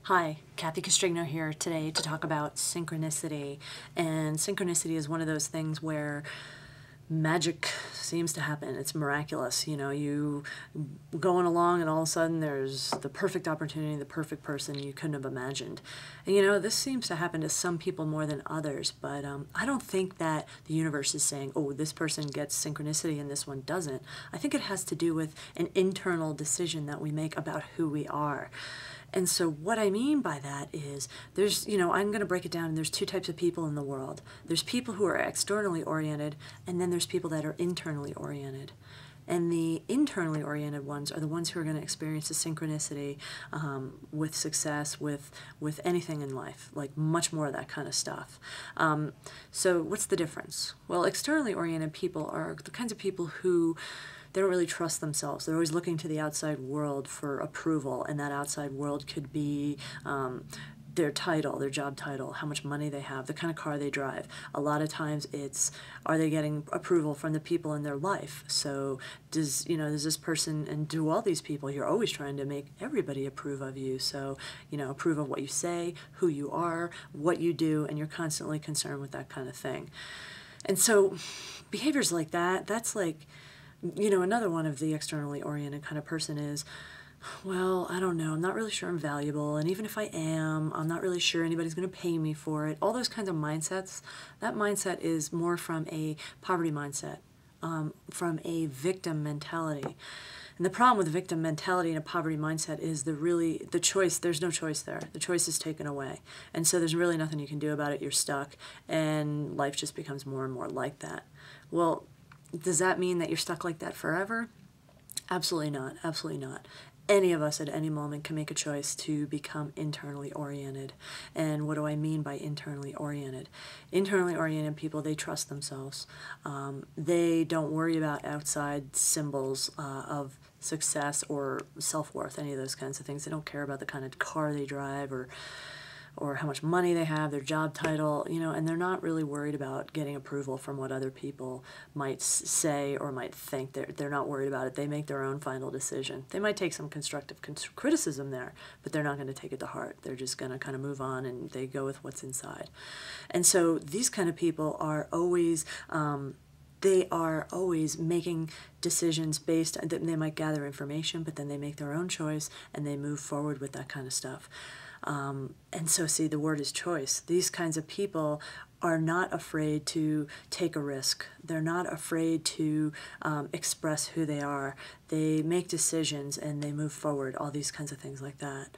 Hi, Kathy Castrigno here today to talk about synchronicity. And synchronicity is one of those things where magic seems to happen. It's miraculous. You know, you going along and all of a sudden there's the perfect opportunity, the perfect person you couldn't have imagined. And you know, this seems to happen to some people more than others, but I don't think that the universe is saying, oh, this person gets synchronicity and this one doesn't. I think it has to do with an internal decision that we make about who we are. And so what I mean by that is there's, I'm going to break it down, and there's two types of people in the world. There's people who are externally oriented, and then there's people that are internally oriented. And the internally oriented ones are the ones who are going to experience the synchronicity with success, with anything in life, like much more of that kind of stuff. So what's the difference? Well, externally oriented people are the kinds of people who they don't really trust themselves. They're always looking to the outside world for approval, and that outside world could be their title, their job title, how much money they have, the kind of car they drive. A lot of times it's, are they getting approval from the people in their life? So does this person, and do all these people, you're always trying to make everybody approve of you. So, approve of what you say, who you are, what you do, and you're constantly concerned with that kind of thing. And so behaviors like that, that's like, another one of the externally oriented kind of person is, well, I don't know, I'm not really sure I'm valuable, and even if I am, I'm not really sure anybody's going to pay me for it. All those kinds of mindsets, that mindset is more from a poverty mindset, from a victim mentality. And the problem with victim mentality and a poverty mindset is the choice, there's no choice there. The choice is taken away. And so there's really nothing you can do about it. You're stuck, and life just becomes more and more like that. Well, does that mean that you're stuck like that forever? Absolutely not. Absolutely not. Any of us at any moment can make a choice to become internally oriented. And what do I mean by internally oriented? Internally oriented people, they trust themselves. They don't worry about outside symbols of success or self-worth, any of those kinds of things. They don't care about the kind of car they drive or how much money they have, their job title, and they're not really worried about getting approval from what other people might say or might think. They're not worried about it. They make their own final decision. They might take some constructive criticism there, but they're not going to take it to heart. They're just going to kind of move on, and they go with what's inside. And so these kind of people are always they are always making decisions based, they might gather information, but then they make their own choice and they move forward with that kind of stuff. And so see, the word is choice. These kinds of people are not afraid to take a risk. They're not afraid to express who they are. They make decisions and they move forward, all these kinds of things like that.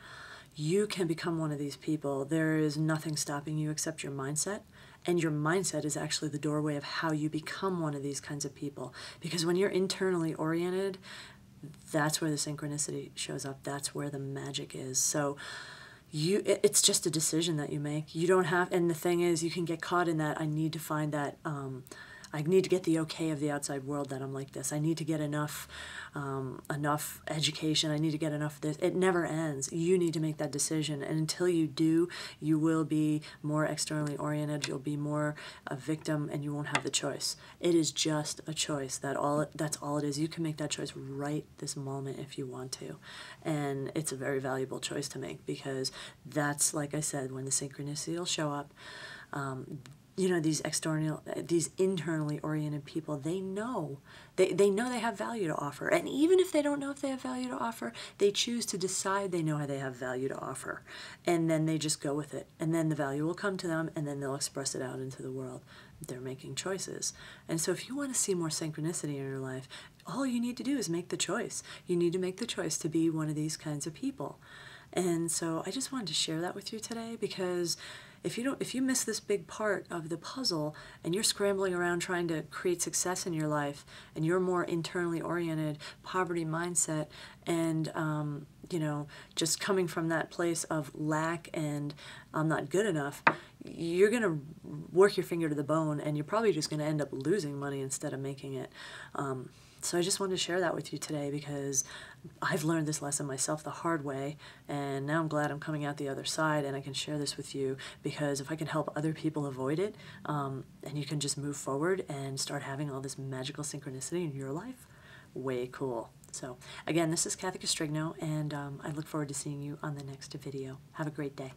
You can become one of these people. There is nothing stopping you except your mindset. And your mindset is actually the doorway of how you become one of these kinds of people. Because when you're internally oriented, that's where the synchronicity shows up. That's where the magic is. So it's just a decision that you make. You don't have, and the thing is, you can get caught in that, I need to find that, I need to get the okay of the outside world that I'm like this. I need to get enough education. I need to get enough this. It never ends. You need to make that decision. And until you do, you will be more externally oriented. You'll be more a victim, and you won't have the choice. It is just a choice. That's all it is. You can make that choice right this moment if you want to. And it's a very valuable choice to make, because that's, like I said, when the synchronicity will show up. These internally oriented people, they know they have value to offer. And even if they don't know if they have value to offer, they choose to decide they know they have value to offer. And then they just go with it. And then the value will come to them, and then they'll express it out into the world. They're making choices. And so if you want to see more synchronicity in your life, all you need to do is make the choice. You need to make the choice to be one of these kinds of people. And so I just wanted to share that with you today, because if you miss this big part of the puzzle, and you're scrambling around trying to create success in your life, and you're more internally oriented, poverty mindset, and just coming from that place of lack and I'm not good enough, you're going to work your finger to the bone, and you're probably just going to end up losing money instead of making it. So I just wanted to share that with you today, because I've learned this lesson myself the hard way, and now I'm glad I'm coming out the other side and I can share this with you, because if I can help other people avoid it, and you can just move forward and start having all this magical synchronicity in your life, way cool. So again, this is Kathy Castrigno, and I look forward to seeing you on the next video. Have a great day.